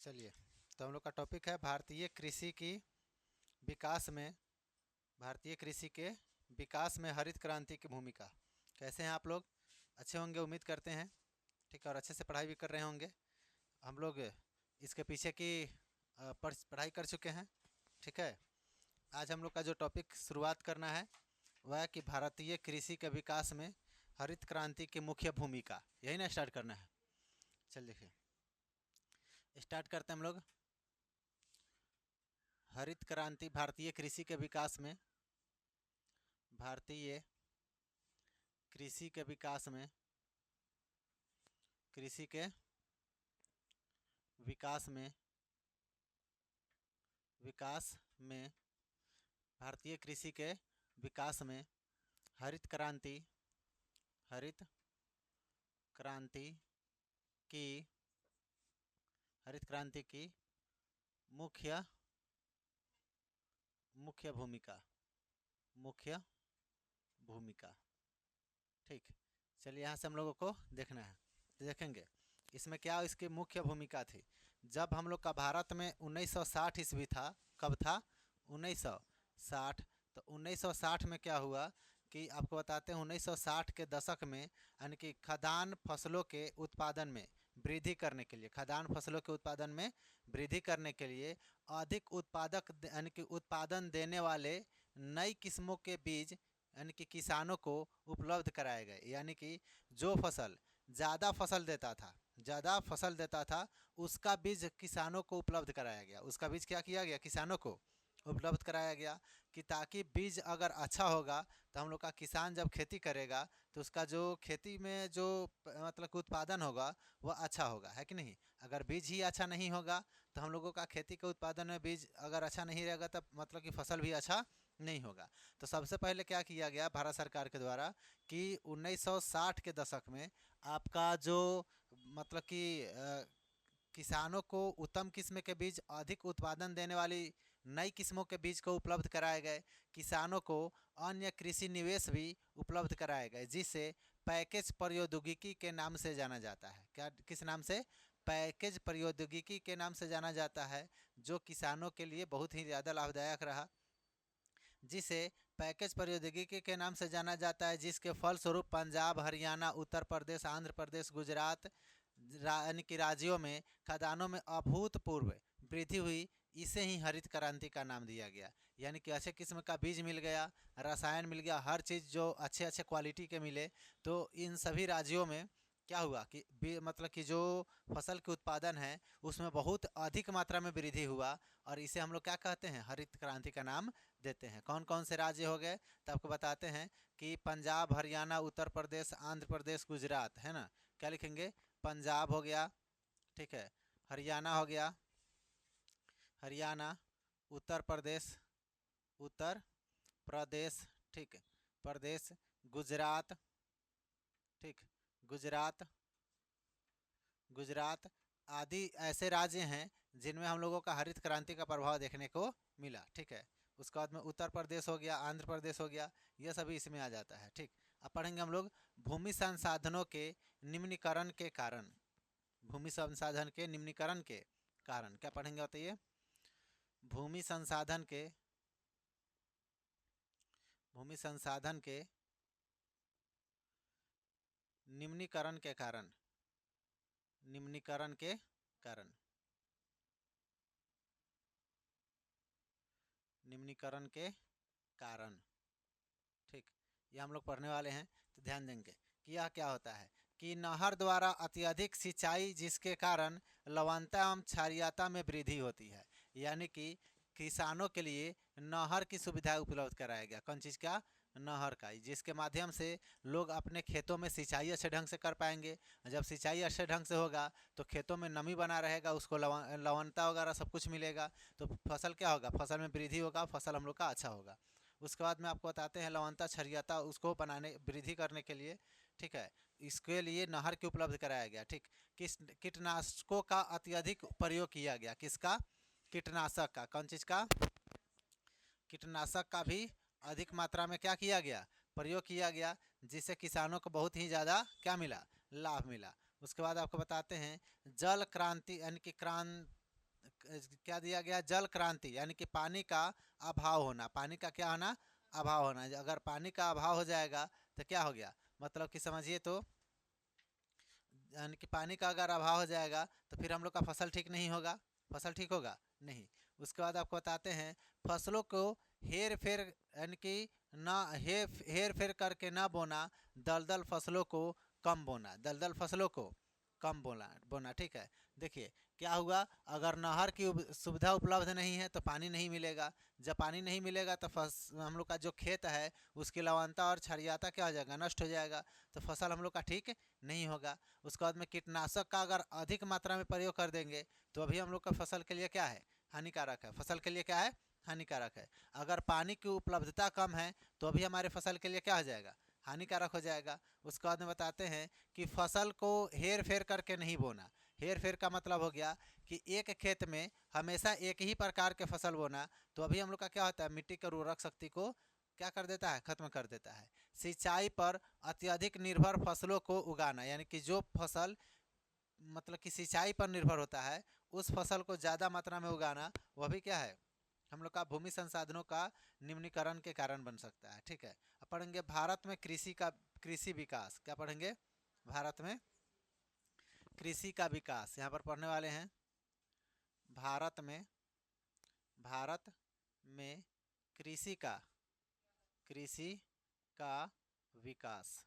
चलिए, तो हम लोग का टॉपिक है भारतीय कृषि की विकास में भारतीय कृषि के विकास में हरित क्रांति की भूमिका। कैसे हैं आप लोग? अच्छे होंगे, उम्मीद करते हैं। ठीक है, और अच्छे से पढ़ाई भी कर रहे होंगे। हम लोग इसके पीछे की पढ़ाई कर चुके हैं। ठीक है, आज हम लोग का जो टॉपिक शुरुआत करना है वह है कि भारतीय कृषि के विकास में हरित क्रांति की मुख्य भूमिका। यही ना स्टार्ट करना है। चल देखिए, स्टार्ट करते हैं हम लोग। हरित क्रांति भारतीय कृषि के विकास में भारतीय कृषि के विकास में कृषि के विकास में विकास में भारतीय कृषि के विकास में हरित क्रांति क्रांति की हरित क्रांति की मुख्य मुख्य भूमिका मुख्य भूमिका। ठीक, चलिए यहाँ से हम लोगों को देखना है, देखेंगे इसमें क्या इसकी मुख्य भूमिका थी। जब हम लोग का भारत में 1960 ईस्वी था, कब था? 1960। तो 1960 में क्या हुआ कि आपको बताते हैं, 1960 के दशक में यानी कि खाद्यान्न फसलों के उत्पादन में वृद्धि करने के लिए अधिक उत्पादक यानी कि उत्पादन देने वाले नई किस्मों के बीज यानी कि किसानों को उपलब्ध कराए गए। यानी कि जो फसल ज़्यादा फसल देता था उसका बीज किसानों को उपलब्ध कराया गया। उसका बीज क्या किया गया? किसानों को उपलब्ध कराया गया कि ताकि बीज अगर अच्छा होगा तो हम लोग का किसान जब खेती करेगा तो उसका जो खेती में जो मतलब कि उत्पादन होगा वह अच्छा होगा, है कि नहीं? अगर बीज ही अच्छा नहीं होगा तो हम लोगों का खेती के उत्पादन में बीज अगर अच्छा नहीं रहेगा तब मतलब कि फसल भी अच्छा नहीं होगा। तो सबसे पहले क्या किया गया भारत सरकार के द्वारा कि 1960 के दशक में आपका जो मतलब कि किसानों को उत्तम किस्म के बीज, अधिक उत्पादन देने वाली नई किस्मों के बीज को उपलब्ध कराए गए। किसानों को अन्य कृषि निवेश भी उपलब्ध कराए गए, जिसे पैकेज प्रौद्योगिकी के नाम से जाना जाता है। क्या, किस नाम से? पैकेज प्रौद्योगिकी के नाम से जाना जाता है, जो किसानों के लिए बहुत ही ज़्यादा लाभदायक रहा। जिसे पैकेज प्रौद्योगिकी के नाम से जाना जाता है, जिसके फलस्वरूप पंजाब, हरियाणा, उत्तर प्रदेश, आंध्र प्रदेश, गुजरात यानी कि राज्यों में खदानों में अभूतपूर्व वृद्धि हुई। इसे ही हरित क्रांति का नाम दिया गया। यानी कि अच्छे किस्म का बीज मिल गया, रसायन मिल गया, हर चीज़ जो अच्छे अच्छे क्वालिटी के मिले। तो इन सभी राज्यों में क्या हुआ कि मतलब कि जो फसल के उत्पादन है उसमें बहुत अधिक मात्रा में वृद्धि हुआ, और इसे हम लोग क्या कहते हैं? हरित क्रांति का नाम देते हैं। कौन कौन से राज्य हो गए तो आपको बताते हैं कि पंजाब, हरियाणा, उत्तर प्रदेश, आंध्र प्रदेश, गुजरात, है ना? क्या लिखेंगे? पंजाब हो गया, ठीक है, हरियाणा हो गया, उत्तर प्रदेश, ठीक है, प्रदेश, गुजरात, ठीक, गुजरात गुजरात आदि ऐसे राज्य हैं जिनमें हम लोगों का हरित क्रांति का प्रभाव देखने को मिला। ठीक है, उसके बाद में उत्तर प्रदेश हो गया, आंध्र प्रदेश हो गया, यह सभी इसमें आ जाता है। ठीक, अब पढ़ेंगे हम लोग भूमि संसाधनों के निम्नीकरण के कारण। भूमि संसाधन के निम्नीकरण के कारण क्या पढ़ेंगे बताइए? भूमि संसाधन के निम्नीकरण के कारण निम्नीकरण के कारण निम्नीकरण के कारण ठीक, ये हम लोग पढ़ने वाले हैं। तो ध्यान देंगे कि यह क्या होता है कि नहर द्वारा अत्यधिक सिंचाई, जिसके कारण लवणता एवं क्षारीयता में वृद्धि होती है। यानी कि किसानों के लिए नहर की सुविधा उपलब्ध कराया गया। कौन चीज़ का? नहर का, जिसके माध्यम से लोग अपने खेतों में सिंचाई अच्छे ढंग से कर पाएंगे। जब सिंचाई अच्छे ढंग से होगा तो खेतों में नमी बना रहेगा, उसको लवणता वगैरह सब कुछ मिलेगा, तो फसल क्या होगा? फसल में वृद्धि होगा, फसल हम लोग का अच्छा होगा। उसके बाद में आपको बताते हैं लवणता क्षारीयता उसको बनाने, वृद्धि करने के लिए, ठीक है, इसके लिए नहर के उपलब्ध कराया गया। ठीक, किस कीटनाशकों का अत्यधिक प्रयोग किया गया? किसका? कीटनाशक का। कौन चीज़ का? कीटनाशक का भी अधिक मात्रा में क्या किया गया? प्रयोग किया गया, जिससे किसानों को बहुत ही ज़्यादा क्या मिला? लाभ मिला। उसके बाद आपको बताते हैं जल क्रांति यानी कि क्या दिया गया, जल क्रांति, यानी कि पानी का अभाव होना। पानी का क्या होना, अभाव होना। अगर पानी का अभाव हो जाएगा तो क्या हो गया, मतलब कि समझिए तो, यानी कि पानी का अगर अभाव हो जाएगा तो फिर हम लोग का फसल ठीक नहीं होगा। फसल ठीक होगा नहीं। उसके बाद आपको बताते हैं, फसलों को हेर फेर, यानी कि ना हेर फेर करके ना बोना, दलदल फसलों को कम बोना। दलदल फसलों को कम बोना बोना ठीक है। देखिए क्या हुआ, अगर नहर की सुविधा उपलब्ध नहीं है तो पानी नहीं मिलेगा। जब पानी नहीं मिलेगा तो हम लोग का जो खेत है उसकी लवणता और क्षारीयता क्या हो जाएगा, नष्ट हो जाएगा। तो फसल हम लोग का ठीक नहीं होगा। उसके बाद में कीटनाशक का अगर अधिक मात्रा में प्रयोग कर देंगे तो अभी हम लोग का फसल के लिए क्या है, हानिकारक है। फसल के लिए क्या है, हानिकारक है। अगर पानी की उपलब्धता कम है तो अभी हमारे फसल के लिए क्या हो जाएगा, हानिकारक हो जाएगा। उसके बाद में बताते हैं कि फसल को हेर फेर करके नहीं बोना। हेर फेर का मतलब हो गया कि एक खेत में हमेशा एक ही प्रकार के फसल बोना, तो अभी हम लोग का क्या होता है, मिट्टी की उर्वरक शक्ति को क्या कर देता है, खत्म कर देता है। सिंचाई पर अत्यधिक निर्भर फसलों को उगाना, यानी कि जो फसल मतलब कि सिंचाई पर निर्भर होता है उस फसल को ज़्यादा मात्रा में उगाना, वह भी क्या है, हम लोग का भूमि संसाधनों का निम्नीकरण के कारण बन सकता है। ठीक है। अब पढ़ेंगे भारत में कृषि विकास। क्या पढ़ेंगे, भारत में कृषि का विकास। यहाँ पर पढ़ने वाले हैं भारत में कृषि का विकास।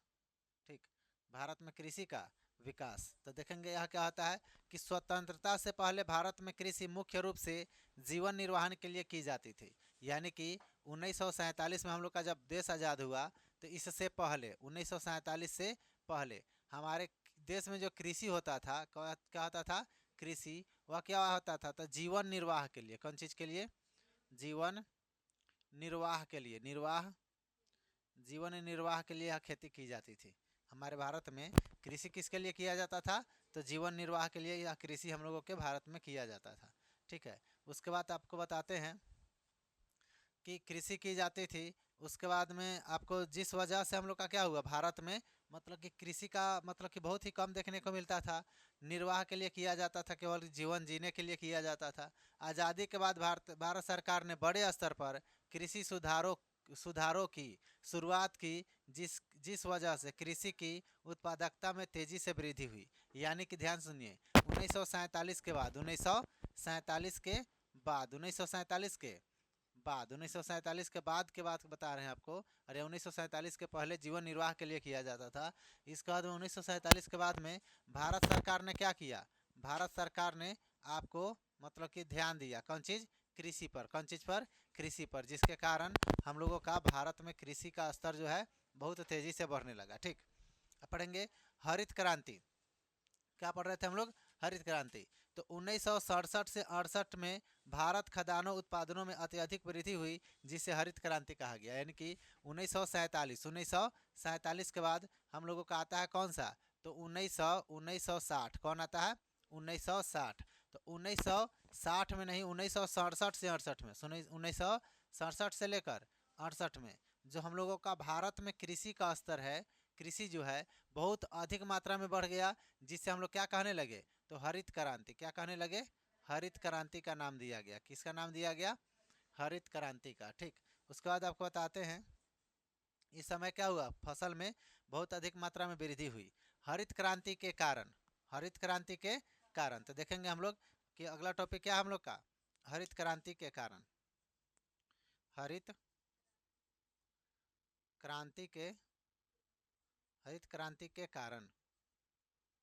ठीक, भारत में कृषि का विकास। तो देखेंगे यहाँ क्या होता है कि स्वतंत्रता से पहले भारत में कृषि मुख्य रूप से जीवन निर्वाहन के लिए की जाती थी। यानी कि 1947 में हम लोग का जब देश आज़ाद हुआ तो इससे पहले 1947 से पहले हमारे देश में जो कृषि होता था, क्या होता था, कृषि वह क्या होता था, तो जीवन निर्वाह के लिए। कौन चीज़ के लिए, जीवन निर्वाह के लिए, जीवन निर्वाह के लिए खेती की जाती थी। हमारे भारत में कृषि किसके लिए किया जाता था, तो जीवन निर्वाह के लिए यह कृषि हम लोगों के भारत में किया जाता था। ठीक है। उसके बाद आपको बताते हैं कि कृषि की जाती थी। उसके बाद में आपको जिस वजह से हम लोग का क्या हुआ, भारत में मतलब कि कृषि का मतलब कि बहुत ही कम देखने को मिलता था। निर्वाह के लिए किया जाता था, केवल जीवन जीने के लिए किया जाता था। आज़ादी के बाद भारत सरकार ने बड़े स्तर पर कृषि सुधारों की शुरुआत की, जिस वजह से कृषि की उत्पादकता में तेजी से वृद्धि हुई। यानी कि ध्यान सुनिए, 1947 के बाद 1947 के बाद 1947 के बाद 1947 के बाद के बात बता रहे हैं आपको। अरे 1947 के पहले जीवन निर्वाह के लिए किया जाता था। इसके बाद 1947 के बाद में भारत सरकार ने क्या किया, भारत सरकार ने आपको मतलब कि ध्यान दिया कौन चीज़, कृषि पर। कौन चीज़ पर, कृषि पर, जिसके कारण हम लोगों का भारत में कृषि का स्तर जो है बहुत तेज़ी से बढ़ने लगा। ठीक, अब पढ़ेंगे हरित क्रांति। क्या पढ़ रहे थे हम लोग, हरित क्रांति। तो 1967 से 68 में भारत खदानों उत्पादनों में अत्यधिक वृद्धि हुई, जिसे हरित क्रांति कहा गया। यानी कि 1947 के बाद हम लोगों का आता है कौन सा, तो 1960। कौन आता है, 1960। तो 1960 में नहीं, 1967 से 68 में, 1967 से लेकर 68 में जो हम लोगों का भारत में कृषि का स्तर है, कृषि जो है बहुत अधिक मात्रा में बढ़ गया, जिससे हम लोग क्या कहने लगे, तो हरित क्रांति। क्या कहने लगे, हरित क्रांति का नाम दिया गया। किसका नाम दिया गया, हरित क्रांति का। ठीक, उसके बाद आपको बताते हैं इस समय क्या हुआ, फसल में बहुत अधिक मात्रा में वृद्धि हुई हरित क्रांति के कारण। हरित क्रांति के कारण। तो देखेंगे हम लोग कि अगला टॉपिक क्या है हम लोग का, हरित क्रांति के कारण। हरित क्रांति के कारण।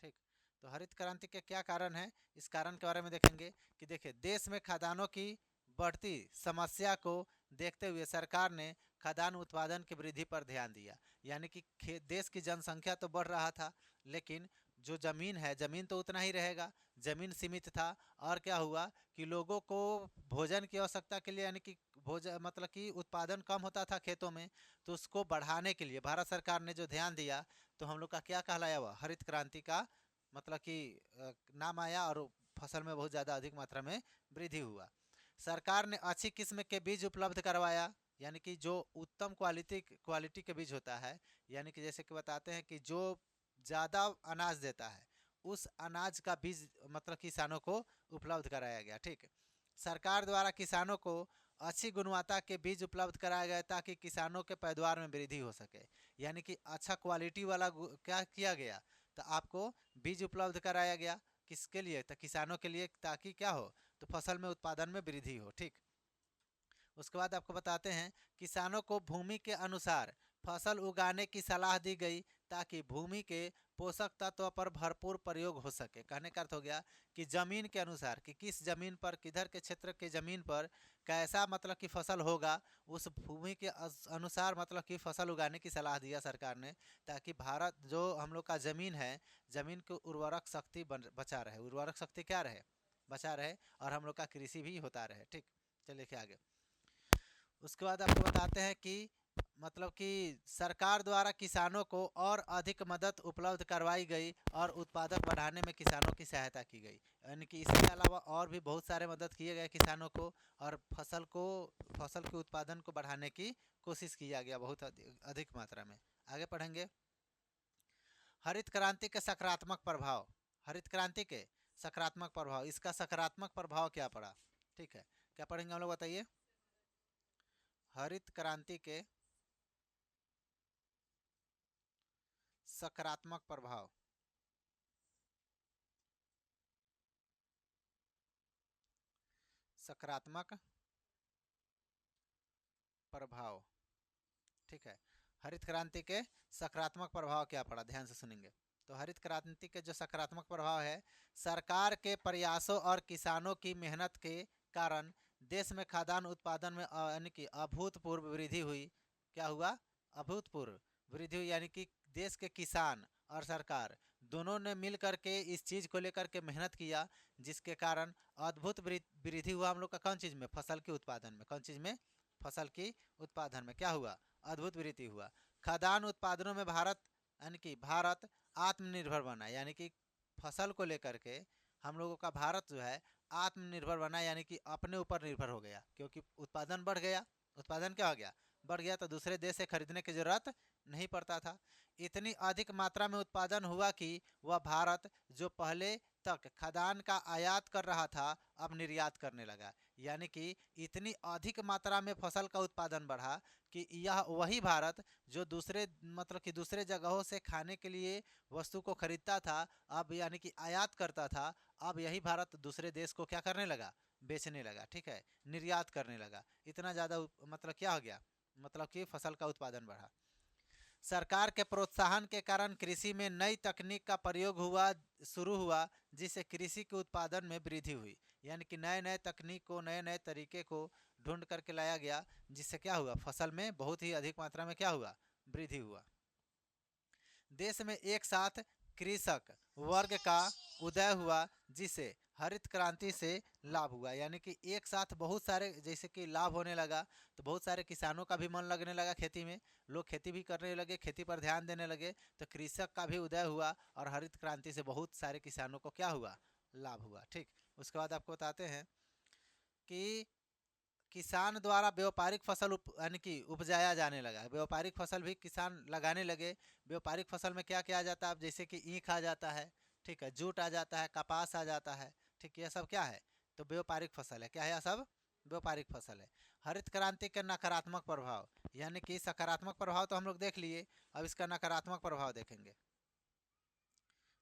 ठीक, तो हरित क्रांति के क्या कारण है, इस कारण के बारे में देखेंगे कि देखिए देश में खदानों की बढ़ती समस्या को देखते हुए सरकार ने खदान उत्पादन की वृद्धि पर ध्यान दिया। यानी कि देश की जनसंख्या तो बढ़ रहा था, लेकिन जो ज़मीन है, ज़मीन तो उतना ही रहेगा, ज़मीन सीमित था। और क्या हुआ कि लोगों को भोजन की आवश्यकता के लिए, यानी कि भोजन मतलब कि उत्पादन कम होता था खेतों में, तो उसको बढ़ाने के लिए भारत सरकार ने जो ध्यान दिया, तो हम लोग का क्या कहलाया हुआ, हरित क्रांति का मतलब कि नाम आया, और फसल में बहुत ज़्यादा अधिक मात्रा में वृद्धि हुआ। सरकार ने अच्छी किस्म के बीज उपलब्ध करवाया, यानी कि जो उत्तम क्वालिटी के बीज होता है, यानी कि जैसे कि बताते हैं कि जो ज़्यादा अनाज देता है उस अनाज का बीज मतलब किसानों को उपलब्ध कराया गया। ठीक, सरकार द्वारा किसानों को अच्छी गुणवत्ता के बीज उपलब्ध कराया गया ताकि किसानों के पैदावार में वृद्धि हो सके। यानी कि अच्छा क्वालिटी वाला क्या किया गया, तो आपको बीज उपलब्ध कराया गया। किसके लिए, तो किसानों के लिए, ताकि क्या हो, तो फसल में उत्पादन में वृद्धि हो। ठीक, उसके बाद आपको बताते हैं किसानों को भूमि के अनुसार फसल उगाने की सलाह दी गई ताकि भूमि के पोषक तत्व पर भरपूर प्रयोग हो सके। कहने का अर्थ हो गया कि जमीन के अनुसार, कि किस जमीन पर, किधर के क्षेत्र के जमीन पर कैसा मतलब कि फसल होगा, उस भूमि के अनुसार मतलब कि फसल उगाने की सलाह दिया सरकार ने, ताकि भारत जो हम लोग का ज़मीन है, ज़मीन की उर्वरक शक्ति बचा रहे, उर्वरक शक्ति क्या रहे, बचा रहे, और हम लोग का कृषि भी होता रहे। ठीक, चलिए क्या आगे। उसके बाद आपको बताते हैं कि मतलब कि सरकार द्वारा किसानों को और अधिक मदद उपलब्ध करवाई गई और उत्पादक बढ़ाने में किसानों की सहायता की गई। यानी कि इसके अलावा और भी बहुत सारे मदद किए गए किसानों को, और फसल के उत्पादन को बढ़ाने की कोशिश किया गया बहुत अधिक मात्रा में। आगे पढ़ेंगे, हरित क्रांति के सकारात्मक प्रभाव। हरित क्रांति के सकारात्मक प्रभाव, इसका सकारात्मक प्रभाव क्या पड़ा। ठीक है, क्या पढ़ेंगे हम लोग, बताइए। हरित क्रांति के सकारात्मक प्रभाव। सकारात्मक प्रभाव, ठीक है। हरित क्रांति के सकारात्मक प्रभाव क्या पड़ा, ध्यान से सुनेंगे। तो हरित क्रांति के जो सकारात्मक प्रभाव है, सरकार के प्रयासों और किसानों की मेहनत के कारण देश में खाद्यान्न उत्पादन में यानी कि अभूतपूर्व वृद्धि हुई। क्या हुआ, अभूतपूर्व वृद्धि हुई। यानी कि देश के किसान और सरकार दोनों ने मिल करके इस चीज़ को लेकर के मेहनत किया, जिसके कारण अद्भुत वृद्धि हुआ हम लोग का कौन चीज़ में, फसल के उत्पादन में। कौन चीज़ में, फसल की उत्पादन में क्या हुआ, अद्भुत वृद्धि हुआ। खाद्यान्न उत्पादनों में भारत यानी कि भारत आत्मनिर्भर बना। यानी कि फसल को लेकर के हम लोगों का भारत जो है आत्मनिर्भर बना, यानी कि अपने ऊपर निर्भर हो गया, क्योंकि उत्पादन बढ़ गया। उत्पादन क्या हो गया, बढ़ गया, तो दूसरे देश से खरीदने की जरूरत नहीं पड़ता था। इतनी अधिक मात्रा में उत्पादन हुआ कि वह भारत जो पहले तक खाद्यान्न का आयात कर रहा था, अब निर्यात करने लगा। यानी कि इतनी अधिक मात्रा में फसल का उत्पादन बढ़ा कि यह वही भारत जो दूसरे मतलब कि दूसरे जगहों से खाने के लिए वस्तु को खरीदता था, अब यानी कि आयात करता था, अब यही भारत दूसरे देश को क्या करने लगा, बेचने लगा। ठीक है, निर्यात करने लगा। इतना ज़्यादा मतलब क्या हो गया, मतलब कि फसल का उत्पादन बढ़ा। सरकार के प्रोत्साहन के कारण कृषि में नई तकनीक का प्रयोग शुरू हुआ, जिससे कृषि के उत्पादन में वृद्धि हुई। यानी कि नए नए तकनीक को, नए नए तरीके को ढूंढ करके लाया गया, जिससे क्या हुआ, फसल में बहुत ही अधिक मात्रा में क्या हुआ, वृद्धि हुआ। देश में एक साथ कृषक वर्ग का उदय हुआ, जिसे हरित क्रांति से लाभ हुआ। यानी कि एक साथ बहुत सारे जैसे कि लाभ होने लगा, तो बहुत सारे किसानों का भी मन लगने लगा खेती में, लोग खेती भी करने लगे, खेती पर ध्यान देने लगे, तो कृषक का भी उदय हुआ, और हरित क्रांति से बहुत सारे किसानों को क्या हुआ, लाभ हुआ। ठीक, उसके बाद आपको बताते हैं कि किसान द्वारा व्यापारिक फसल यानी कि उपजाया जाने लगा। व्यापारिक फसल भी किसान लगाने लगे। व्यापारिक फसल में क्या क्या आ जाता है, अब जैसे कि ईख आ जाता है, ठीक है, जूट आ जाता है, कपास आ जाता है। ठीक, यह सब क्या है, तो व्यापारिक फसल है। क्या है, यह सब व्यापारिक फसल है। हरित क्रांति के नकारात्मक प्रभाव, यानी कि सकारात्मक प्रभाव तो हम लोग देख लिए, अब इसका नकारात्मक प्रभाव देखेंगे।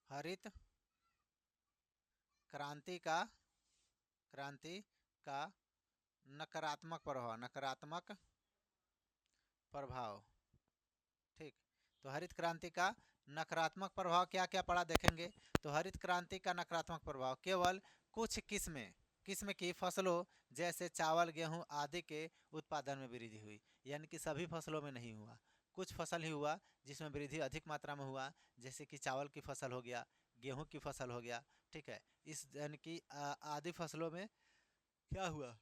हरित क्रांति का नकारात्मक प्रभाव, नकारात्मक प्रभाव। ठीक, तो हरित क्रांति का नकारात्मक प्रभाव क्या क्या पड़ा देखेंगे। तो हरित क्रांति का नकारात्मक प्रभाव, केवल कुछ किस्म की फसलों जैसे चावल, गेहूं आदि के उत्पादन में वृद्धि हुई। यानी कि सभी फसलों में नहीं हुआ, कुछ फसल ही हुआ जिसमें वृद्धि अधिक मात्रा में हुआ, जैसे कि चावल की फसल हो गया, गेहूं की फसल हो गया। ठीक है, इस यानी कि आदि फसलों में क्या हुआ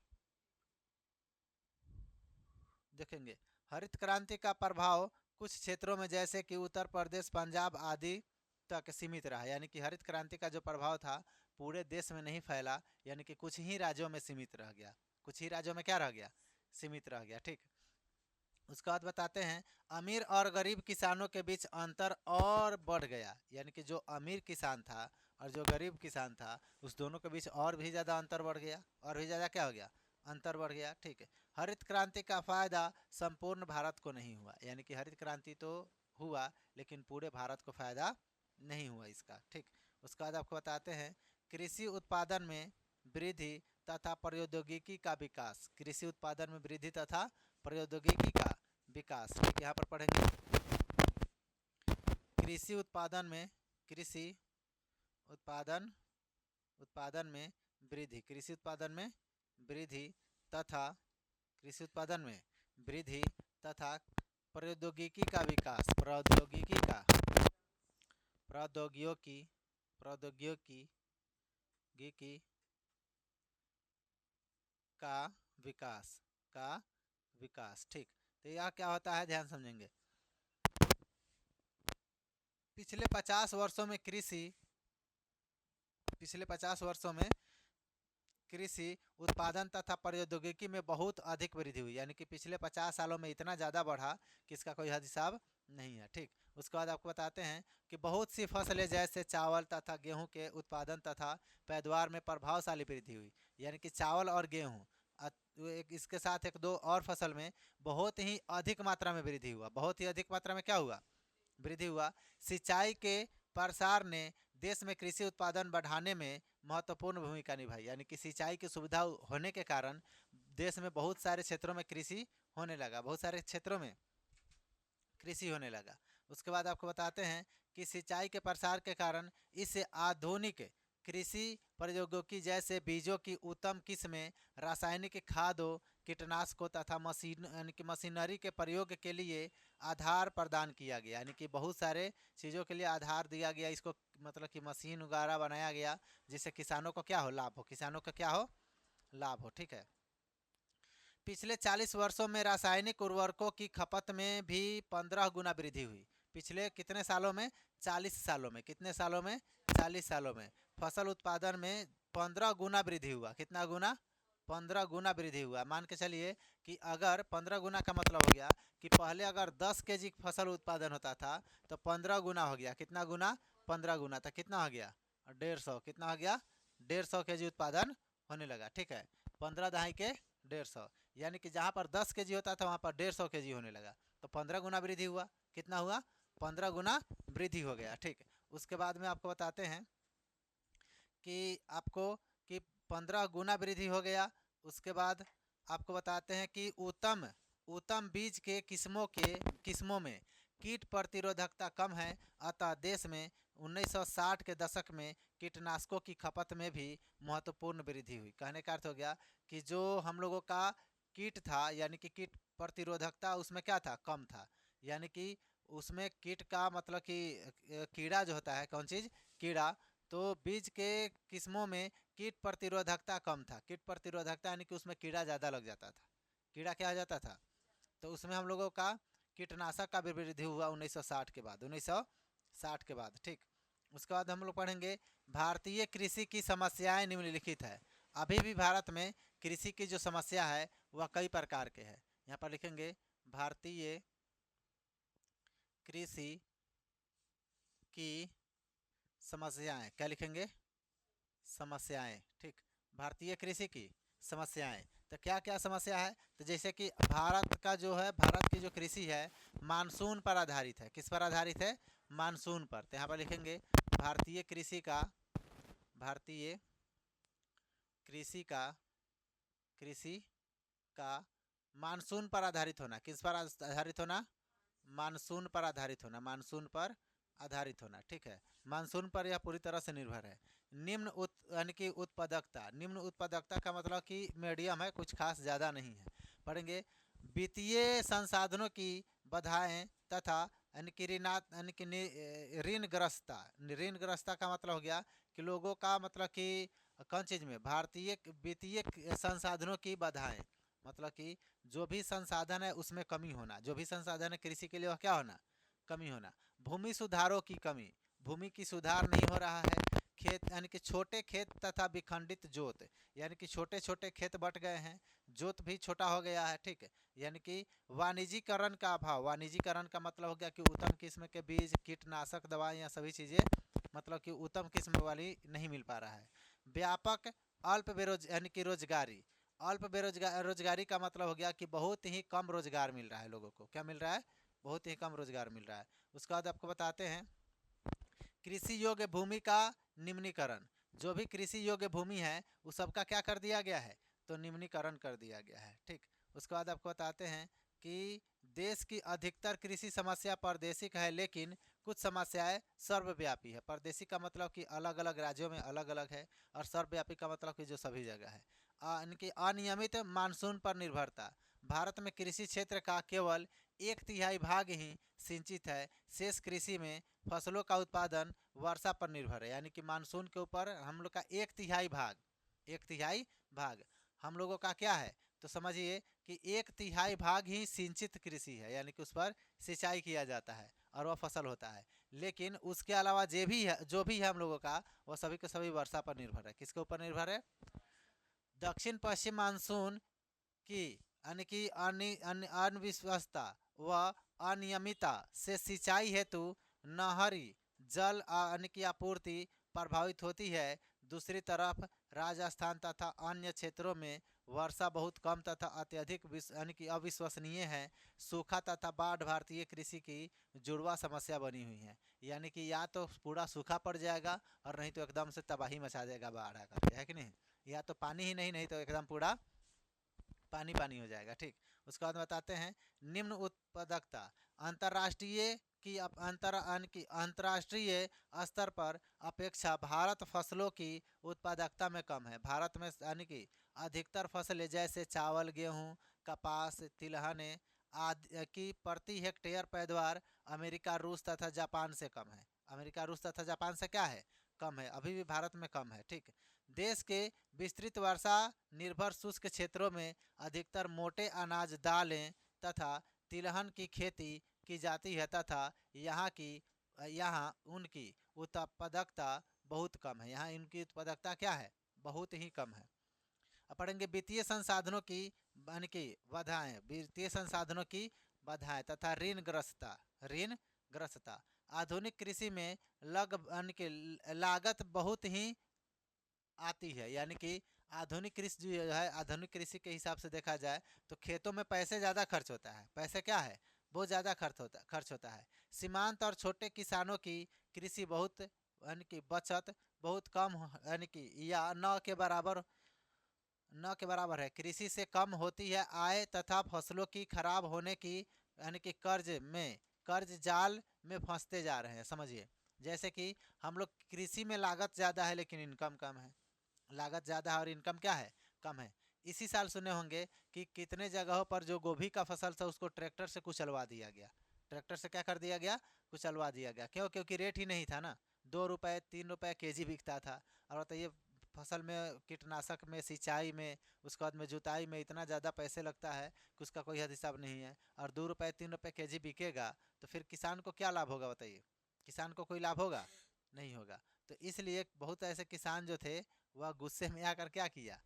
देखेंगे। हरित क्रांति का प्रभाव कुछ क्षेत्रों में जैसे कि उत्तर प्रदेश, पंजाब आदि तक सीमित रहा। यानी कि हरित क्रांति का जो प्रभाव था पूरे देश में नहीं फैला, यानी कि कुछ ही राज्यों में सीमित रह गया। कुछ ही राज्यों में क्या रह गया, सीमित रह गया। ठीक, उसके बाद बताते हैं अमीर और गरीब किसानों के बीच अंतर और बढ़ गया। यानी कि जो अमीर किसान था और जो गरीब किसान था उस दोनों के बीच और भी ज़्यादा अंतर बढ़ गया, और भी ज़्यादा क्या हो गया, अंतर बढ़ गया। ठीक है, हरित क्रांति का फ़ायदा संपूर्ण भारत को नहीं हुआ, यानी कि हरित क्रांति तो हुआ लेकिन पूरे भारत को फ़ायदा नहीं हुआ इसका। ठीक, उसके बाद आपको बताते हैं कृषि उत्पादन में वृद्धि तथा प्रौद्योगिकी का विकास। कृषि उत्पादन में वृद्धि तथा प्रौद्योगिकी का विकास, ठीक, यहाँ पर पढ़ेंगे कृषि उत्पादन में, कृषि उत्पादन उत्पादन में वृद्धि, कृषि उत्पादन में वृद्धि तथा कृषि उत्पादन में वृद्धि तथा प्रौद्योगिकी का विकास, प्रौद्योगिकी का प्रौद्योगिकी प्रौद्योगिकी का विकास, का विकास। ठीक, तो यह क्या होता है, ध्यान समझेंगे। पिछले 50 वर्षों में कृषि उत्पादन तथा प्रौद्योगिकी में बहुत अधिक वृद्धि हुई, यानी कि पिछले 50 सालों में इतना ज़्यादा बढ़ा कि इसका कोई हद हिसाब नहीं है। ठीक, उसके बाद आपको बताते हैं कि बहुत सी फसलें जैसे चावल तथा गेहूं के उत्पादन तथा पैदावार में प्रभावशाली वृद्धि हुई, यानी कि चावल और गेहूं, इसके साथ एक दो और फसल में बहुत ही अधिक मात्रा में वृद्धि हुआ, बहुत ही अधिक मात्रा में क्या हुआ, वृद्धि हुआ। सिंचाई के प्रसार ने देश में कृषि उत्पादन बढ़ाने में महत्वपूर्ण भूमिका निभाई, यानी कि सिंचाई की सुविधा होने के कारण देश में बहुत सारे क्षेत्रों में कृषि होने लगा, बहुत सारे क्षेत्रों में कृषि होने लगा। उसके बाद आपको बताते हैं कि सिंचाई के प्रसार के कारण इस आधुनिक कृषि प्रौद्योगिकी जैसे बीजों की उत्तम किस्में, रासायनिक खादों, कीटनाशकों तथा मशीनरी के प्रयोग के लिए आधार प्रदान किया गया, यानी कि बहुत सारे चीज़ों के लिए आधार दिया गया, इसको मतलब कि मशीन वगैरह बनाया गया जिससे किसानों को क्या हो, लाभ हो, किसानों का क्या हो, लाभ हो। ठीक है, पिछले 40 वर्षों में रासायनिक उर्वरकों की खपत में भी 15 गुना वृद्धि हुई। पिछले कितने सालों में, 40 सालों में, कितने सालों में, 40 सालों में फसल उत्पादन में 15 गुना वृद्धि हुआ। कितना गुना, 15 गुना वृद्धि हुआ। मान के चलिए कि अगर 15 गुना का मतलब हो गया कि पहले अगर 10 केजी फसल उत्पादन होता था तो 15 गुना हो गया, कितना गुना, 15 गुना, तो कितना हो गया, 150, कितना हो गया, 150 केजी उत्पादन होने लगा। ठीक है, 15 दहाई के 150, यानी कि जहाँ पर 10 केजी होता था वहाँ पर 150 केजी होने लगा, तो 15 गुना वृद्धि हुआ। कितना हुआ, 15 गुना वृद्धि हो गया। ठीक है, उसके बाद में आपको बताते हैं कि 15 गुना वृद्धि हो गया। उसके बाद आपको बताते हैं कि उत्तम बीज के किस्मों में कीट प्रतिरोधकता कम है, अतः देश में 1960 के दशक में कीटनाशकों की खपत में भी महत्वपूर्ण वृद्धि हुई। कहने का अर्थ हो गया कि जो हम लोगों का कीट था, यानी कि कीट प्रतिरोधकता उसमें क्या था, कम था, यानी कि उसमें कीट का मतलब कि कीड़ा जो होता है, कौन चीज़, कीड़ा, तो बीज के किस्मों में कीट प्रतिरोधकता कम था। कीट प्रतिरोधकता यानी कि उसमें कीड़ा ज़्यादा लग जाता था, कीड़ा क्या हो जाता था, तो उसमें हम लोगों का कीटनाशक का भी वृद्धि हुआ 1960 के बाद, 1960 के बाद। ठीक, उसके बाद हम लोग पढ़ेंगे भारतीय कृषि की समस्याएं निम्नलिखित है। अभी भी भारत में कृषि की जो समस्या है वह कई प्रकार के है। यहाँ पर लिखेंगे भारतीय कृषि की समस्याएं, क्या लिखेंगे, समस्याएं। ठीक, भारतीय कृषि की समस्याएं, तो क्या क्या समस्या है, तो जैसे कि भारत का जो है, भारत की जो कृषि है मानसून पर आधारित है। किस पर आधारित है, मानसून पर। तो यहाँ पर लिखेंगे भारतीय कृषि का कृषि का मानसून पर आधारित होना। किस पर आधारित होना, मानसून पर आधारित होना, मानसून पर आधारित होना। ठीक है, मानसून पर यह पूरी तरह से निर्भर है। यानी कि उत्पादकता, निम्न उत्पादकता का मतलब कि मीडियम है, कुछ खास ज़्यादा नहीं है। पढ़ेंगे वित्तीय संसाधनों की बाधाएं तथा यानी कि ऋणग्रस्तता का मतलब हो गया कि लोगों का मतलब कि कौन चीज़ में, भारतीय वित्तीय संसाधनों की बाधाएं, मतलब कि जो भी संसाधन है उसमें कमी होना, जो भी संसाधन है कृषि के लिए वह क्या होना, कमी होना। भूमि सुधारों की कमी, भूमि की सुधार नहीं हो रहा है। खेत यानी कि छोटे खेत तथा विखंडित जोत, यानी कि छोटे छोटे खेत बट गए हैं, जोत भी छोटा हो गया है। ठीक है, यानी कि वाणिज्यीकरण का अभाव, वाणिज्यीकरण का मतलब हो गया कि उत्तम किस्म के बीज, कीटनाशक दवाइयाँ सभी चीज़ें मतलब कि उत्तम किस्म वाली नहीं मिल पा रहा है। व्यापक अल्प यानी कि रोजगारी, अल्प रोजगारी का मतलब हो गया कि बहुत ही कम रोजगार मिल रहा है लोगों को। क्या मिल रहा है? बहुत ही कम रोजगार मिल रहा है। उसके बाद आपको बताते हैं कृषि योग्य भूमि का निम्नीकरण। जो भी कृषि योग्य भूमि है उस सबका क्या कर दिया गया है? तो निम्नीकरण कर दिया गया है। ठीक, उसके बाद आपको बताते हैं कि देश की अधिकतर कृषि समस्या प्रादेशिक है, लेकिन कुछ समस्याएं सर्वव्यापी है। प्रादेशिक का मतलब कि अलग अलग राज्यों में अलग अलग है, और सर्वव्यापी का मतलब कि जो सभी जगह है। इनकी अनियमित मानसून पर निर्भरता। भारत में कृषि क्षेत्र का केवल 1/3 भाग ही सिंचित है। शेष कृषि में फसलों का उत्पादन वर्षा पर निर्भर है, यानी कि मानसून के ऊपर हम लोग का 1/3 भाग हम लोगों का क्या है? तो समझिए कि 1/3 भाग ही सिंचित कृषि है, यानी कि उस पर सिंचाई किया जाता है और वह फसल होता है। लेकिन उसके अलावा जो भी है हम लोगों का, वह सभी के सभी वर्षा पर निर्भर है। किसके ऊपर निर्भर है? दक्षिण पश्चिम मानसून की यानी कि अनिविश्वसता व अनियमितता से सिंचाई हेतु नहरी जल यानी कि आपूर्ति प्रभावित होती है। दूसरी तरफ राजस्थान तथा अन्य क्षेत्रों में वर्षा बहुत कम तथा अत्यधिक यानी कि अविश्वसनीय है। सूखा तथा बाढ़ भारतीय कृषि की जुड़वा समस्या बनी हुई है। यानी कि या तो पूरा सूखा पड़ जाएगा, और नहीं तो एकदम से तबाही मचा देगा बाढ़ आकर के, है कि नहीं? या तो पानी ही नहीं तो एकदम पूरा पानी पानी हो जाएगा। ठीक, उसके बाद बताते हैं निम्न उत्पादकता। अंतर्राष्ट्रीय की अंतर्राष्ट्रीय स्तर पर अपेक्षा भारत फसलों की उत्पादकता में कम है। भारत में यानी कि अधिकतर फसलें जैसे चावल, गेहूं, कपास, तिलहन आदि की प्रति हेक्टेयर पैदावार अमेरिका, रूस तथा जापान से कम है। अमेरिका, रूस तथा जापान से क्या है? कम है। अभी भी भारत में कम है। ठीक, देश के विस्तृत वर्षा निर्भर शुष्क क्षेत्रों में अधिकतर मोटे अनाज, दालें तथा तिलहन की खेती की जाती है, तथा यहाँ उनकी उत्पादकता बहुत कम है। यहाँ इनकी उत्पादकता क्या है? बहुत ही कम है। अब पढ़ेंगे वित्तीय संसाधनों की यानी कि बाधाएं, वित्तीय संसाधनों की बाधाएं तथा ऋणग्रस्तता। आधुनिक कृषि में यानी कि लागत बहुत ही आती है। यानी कि आधुनिक कृषि जो है, आधुनिक कृषि के हिसाब से देखा जाए तो खेतों में पैसे ज़्यादा खर्च होता है। पैसे क्या है? बहुत ज़्यादा खर्च होता है। सीमांत और छोटे किसानों की कृषि बहुत यानी कि बचत बहुत कम यानी कि या न के बराबर है। कृषि से कम होती है आय तथा फसलों की खराब होने की यानी कि कर्ज जाल में फंसते जा रहे हैं। समझिए, जैसे कि हम लोग कृषि में लागत ज़्यादा है लेकिन इनकम कम है। लागत ज़्यादा है और इनकम क्या है? कम है। इसी साल सुने होंगे कि कितने जगहों पर जो गोभी का फसल था उसको ट्रैक्टर से कुचलवा दिया गया। ट्रैक्टर से क्या कर दिया गया? कुचलवा दिया गया। क्यों? क्योंकि रेट ही नहीं था ना। 2 रुपये 3 रुपये केजी बिकता था। और बताइए, फसल में कीटनाशक में, सिंचाई में, उसके बाद में जुताई में इतना ज़्यादा पैसे लगता है कि उसका कोई हद हिसाब नहीं है। और 2 रुपये 3 रुपये केजी बिकेगा तो फिर किसान को क्या लाभ होगा? बताइए, किसान को कोई लाभ होगा? नहीं होगा। तो इसलिए बहुत ऐसे किसान जो थे वह गुस्से में आकर क्या किया?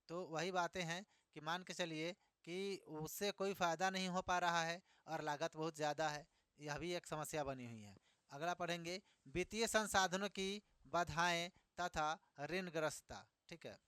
तो वही बातें हैं कि मान के चलिए कि उससे कोई फ़ायदा नहीं हो पा रहा है और लागत बहुत ज़्यादा है। यह भी एक समस्या बनी हुई है। अगला पढ़ेंगे वित्तीय संसाधनों की बाधाएं तथा ऋणग्रस्तता। ठीक है,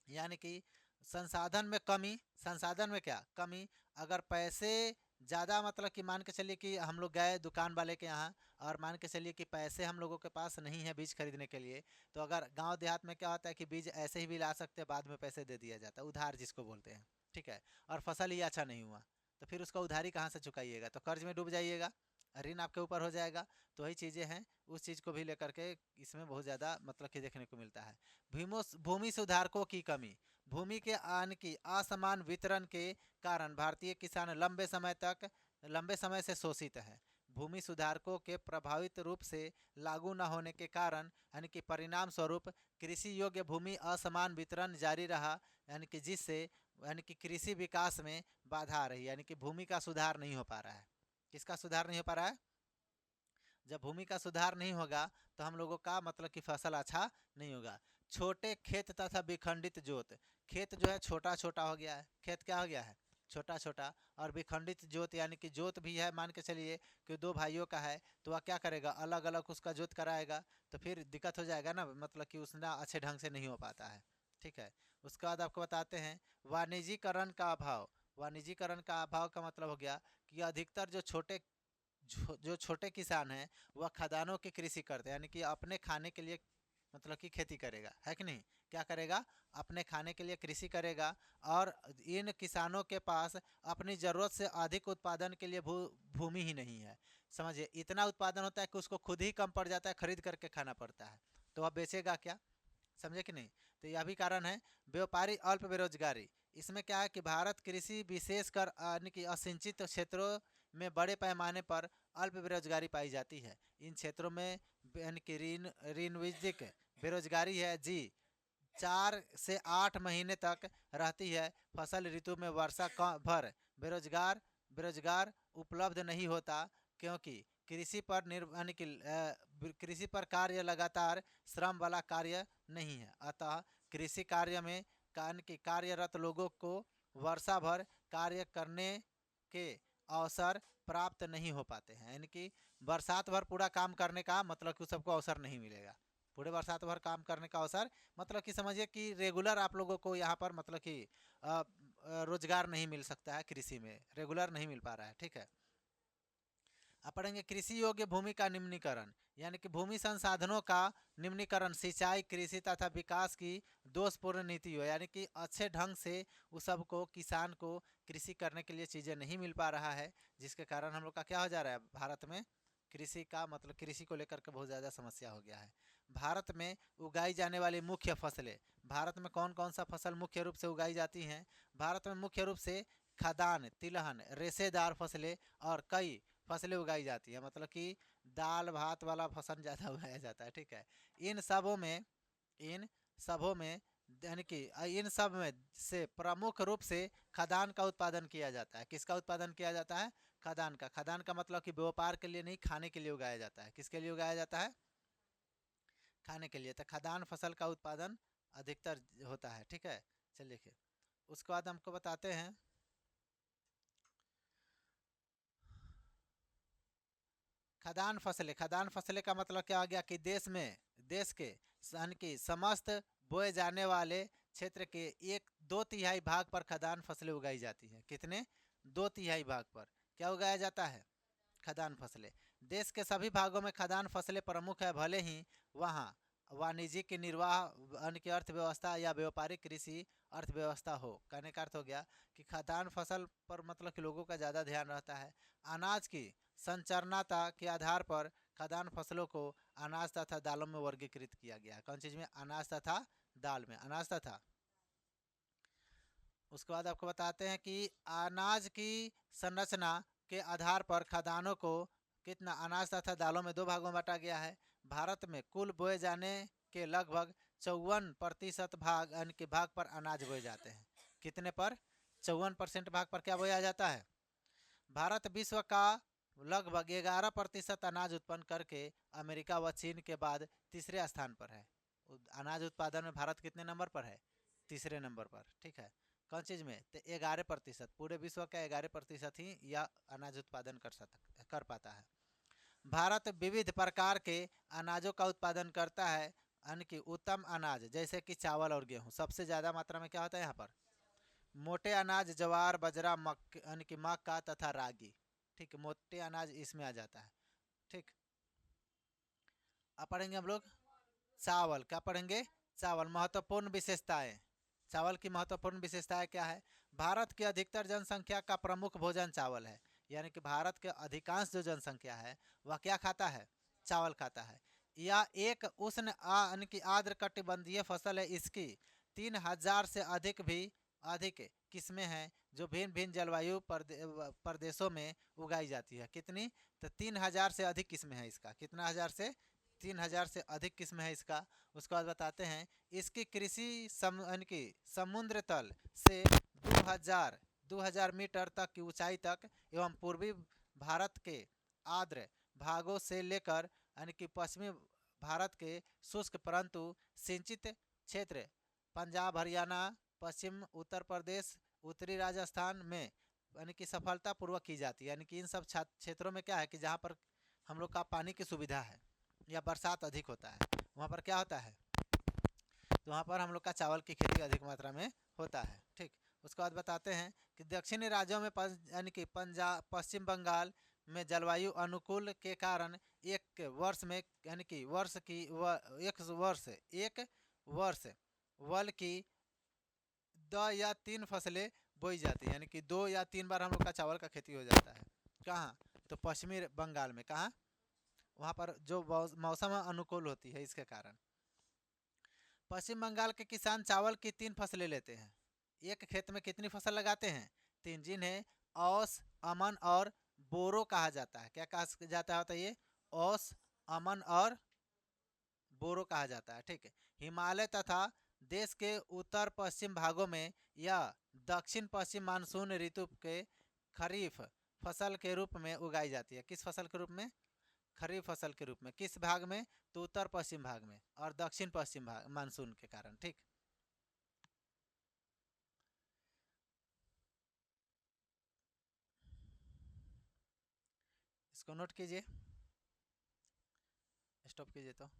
यानी कि संसाधन में कमी। संसाधन में क्या कमी? अगर पैसे ज़्यादा, मतलब कि मान के चलिए कि हम लोग गए दुकान वाले के यहाँ, और मान के चलिए कि पैसे हम लोगों के पास नहीं है बीज खरीदने के लिए। तो अगर गांव देहात में क्या होता है कि बीज ऐसे ही भी ला सकते हैं, बाद में पैसे दे दिया जाता है, उधार जिसको बोलते हैं। ठीक है, और फसल ही अच्छा नहीं हुआ तो फिर उसका उधारी कहाँ से चुकाइएगा? तो कर्ज में डूब जाइएगा, ऋण आपके ऊपर हो जाएगा। तो वही चीज़ें हैं, उस चीज़ को भी लेकर के इसमें बहुत ज़्यादा मतलब कि देखने को मिलता है। भूमि सुधारकों की कमी। भूमि के आन की असमान वितरण के कारण भारतीय किसान लंबे समय से शोषित है। भूमि सुधारकों के प्रभावित रूप से लागू न होने के कारण यानी कि परिणाम स्वरूप कृषि योग्य भूमि असमान वितरण जारी रहा, यानी कि जिससे यानी कि कृषि विकास में बाधा आ रही है। यानी कि भूमि का सुधार नहीं हो पा रहा है। किसका सुधार नहीं हो पा रहा है? जब भूमि का सुधार नहीं होगा तो हम लोगों का मतलब कि फसल अच्छा नहीं होगा। छोटे खेत तथा विखंडित जोत। खेत जो है छोटा छोटा हो गया है। खेत क्या हो गया है? छोटा छोटा। और विखंडित जोत यानी कि जोत भी है, मान के चलिए कि दो भाइयों का है, तो वह क्या करेगा, अलग अलग उसका जोत कराएगा, तो फिर दिक्कत हो जाएगा ना, मतलब कि उसना अच्छे ढंग से नहीं हो पाता है। ठीक है। उसके बाद आपको बताते हैं वाणिज्यीकरण का अभाव। वाणिज्यीकरण का अभाव का मतलब हो गया कि अधिकतर जो छोटे किसान हैं वह खदानों की कृषि करते हैं, यानी कि अपने खाने के लिए मतलब कि खेती करेगा, है कि नहीं, क्या करेगा, अपने खाने के लिए कृषि करेगा। और इन किसानों के पास अपनी ज़रूरत से अधिक उत्पादन के लिए भूमि ही नहीं है। समझिए, इतना उत्पादन होता है कि उसको खुद ही कम पड़ जाता है, खरीद करके खाना पड़ता है, तो वह बेचेगा क्या, समझे कि नहीं। तो यह भी कारण है। व्यापारी अल्प बेरोजगारी, इसमें क्या है कि भारत कृषि विशेषकर यानी कि असिंचित क्षेत्रों में बड़े पैमाने पर अल्प बेरोजगारी पाई जाती है। इन क्षेत्रों में यानी कि ऋणविजिक बेरोजगारी है जी, 4 से 8 महीने तक रहती है। फसल ऋतु में वर्षा भर बेरोजगार उपलब्ध नहीं होता, क्योंकि कृषि पर यानी कि कृषि पर कार्य लगातार श्रम वाला कार्य नहीं है। अतः कृषि कार्य में यानी कि कार्यरत लोगों को वर्षा भर कार्य करने के अवसर प्राप्त नहीं हो पाते हैं, यानी कि बरसात भर पूरा काम करने का मतलब कि सबको अवसर नहीं मिलेगा। पूरे बरसात भर काम करने का अवसर मतलब कि समझिए कि रेगुलर आप लोगों को यहाँ पर मतलब कि रोजगार नहीं मिल सकता है, कृषि में रेगुलर नहीं मिल पा रहा है। ठीक है। अब पढ़ेंगे कृषि योग्य भूमि का निम्नीकरण, यानी कि भूमि संसाधनों का निम्नीकरण सिंचाई कृषि तथा विकास की दोषपूर्ण नीति हो, यानी कि अच्छे ढंग से उस सबको किसान को कृषि करने के लिए चीज़ें नहीं मिल पा रहा है, जिसके कारण हम लोग का क्या हो जा रहा है, भारत में कृषि का मतलब कृषि को लेकर के बहुत ज़्यादा समस्या हो गया है। भारत में उगाई जाने वाली मुख्य फसलें, भारत में कौन कौन सा फसल मुख्य रूप से उगाई जाती हैं। भारत में मुख्य रूप से खदान, तिलहन, रेशेदार फसलें और कई फसलें उगाई जाती है, मतलब कि दाल भात वाला फसल ज़्यादा उगाया जाता है। ठीक है। इन सबों में इन सबों में यानी कि इन सब में से प्रमुख रूप से खदान का उत्पादन किया जाता है। किसका उत्पादन किया जाता है, खदान का। खदान का मतलब कि व्यापार के लिए नहीं, खाने के लिए उगाया जाता है। किसके लिए उगाया जाता है, खाने के लिए। तो खदान फसल का उत्पादन अधिकतर होता है। ठीक है। चलिए देखिए, उसके बाद हमको बताते हैं खदान फसलें। खदान फसलें का मतलब क्या हो गया कि देश के सन की समस्त बोए जाने वाले क्षेत्र के 1/2 भाग पर खदान फसलें उगाई जाती हैं। कितने, 2/3 भाग पर क्या उगाया जाता है, खदान फसलें। देश के सभी भागों में खदान फसलें प्रमुख है, भले ही वहाँ वाणिज्यिक निर्वाह यानी कि अर्थव्यवस्था या व्यापारिक कृषि अर्थव्यवस्था हो। कहने का अर्थ हो गया कि खदान फसल पर मतलब कि लोगों का ज़्यादा ध्यान रहता है। अनाज की संचरनाता के आधार पर खदान फसलों को अनाज तथा दालों में वर्गीकृत किया गया है। कौन चीज़ में, अनाज तथा दाल में, अनाज तथा। उसके बाद आपको बताते हैं कि अनाज की संरचना के आधार पर खदानों को कितना अनाज तथा दालों में 2 भागों में बांटा गया है। भारत में कुल बोए जाने के लगभग 54% भाग यानी कि भाग पर अनाज बोए जाते हैं। कितने पर, 54% भाग पर क्या बोया जाता है। भारत विश्व का लगभग 11% अनाज उत्पन्न करके अमेरिका व चीन के बाद तीसरे स्थान पर है। अनाज उत्पादन में भारत कितने नंबर पर है, तीसरे नंबर पर। ठीक है। कौन चीज़ में, तो 11%, पूरे विश्व का 11% ही यह अनाज उत्पादन कर पाता है। भारत विविध प्रकार के अनाजों का उत्पादन करता है, यानी कि उत्तम अनाज जैसे कि चावल और गेहूँ सबसे ज़्यादा मात्रा में क्या होता है यहाँ पर। मोटे अनाज ज्वार बाजरा यानी कि मक्का तथा रागी। ठीक, मोटे अनाज इसमें आ जाता है। ठीक। अब पढ़ेंगे हम लोग चावल। क्या पढ़ेंगे, चावल महत्वपूर्ण विशेषताएं। चावल की महत्वपूर्ण विशेषताएं क्या है। भारत की अधिकतर जनसंख्या का प्रमुख भोजन चावल है, यानी कि भारत के अधिकांश जो जनसंख्या है वह क्या खाता है, चावल खाता है। यह एक उष्ण यानी कि आर्द्र कटिबंधीय फसल है। इसकी 3000 से अधिक किस्में हैं जो भिन्न भिन्न जलवायु प्रदेशों में उगाई जाती है। कितनी, तो 3000 से अधिक किस्में हैं इसका। कितना हजार से, 3000 से अधिक किस्म है इसका। उसके बाद बताते हैं इसकी कृषि यानी कि समुद्र तल से 2000 मीटर तक की ऊंचाई तक एवं पूर्वी भारत के आर्द्र भागों से लेकर यानी कि पश्चिमी भारत के शुष्क परंतु सिंचित क्षेत्र पंजाब हरियाणा पश्चिम उत्तर प्रदेश उत्तरी राजस्थान में यानी कि सफलतापूर्वक की जाती है। यानी कि इन सब क्षेत्रों में क्या है कि जहाँ पर हम लोग का पानी की सुविधा है या बरसात अधिक होता है, वहाँ पर क्या होता है, तो वहाँ पर हम लोग का चावल की खेती अधिक मात्रा में होता है। ठीक, उसके बाद बताते हैं कि दक्षिणी राज्यों में यानी कि पंजाब, पश्चिम बंगाल में जलवायु अनुकूल के कारण एक वर्ष में यानी कि एक वर्ष वल की 2 या 3 फसलें बोई जाती है। यानी कि 2 या 3 बार हम लोग का चावल का खेती हो जाता है। कहाँ, तो पश्चिमी बंगाल में। कहाँ, वहाँ पर जो मौसम अनुकूल होती है, इसके कारण। पश्चिम बंगाल के किसान चावल की 3 फसलें लेते हैं। एक खेत में कितनी फसल लगाते हैं, 3, जिन्हें औस, अमन और बोरो कहा जाता है। क्या कहा जाता है बताइए, औस, अमन और बोरो कहा जाता है। ठीक है, हिमालय तथा देश के उत्तर पश्चिम भागों में या दक्षिण पश्चिम मानसून ऋतु के खरीफ फसल के रूप में उगाई जाती है। किस फसल के रूप में, खरीफ फसल के रूप में। किस भाग में, तो उत्तर पश्चिम भाग में और दक्षिण पश्चिम भाग मानसून के कारण। ठीक, इसको नोट कीजिए, स्टॉप कीजिए तो।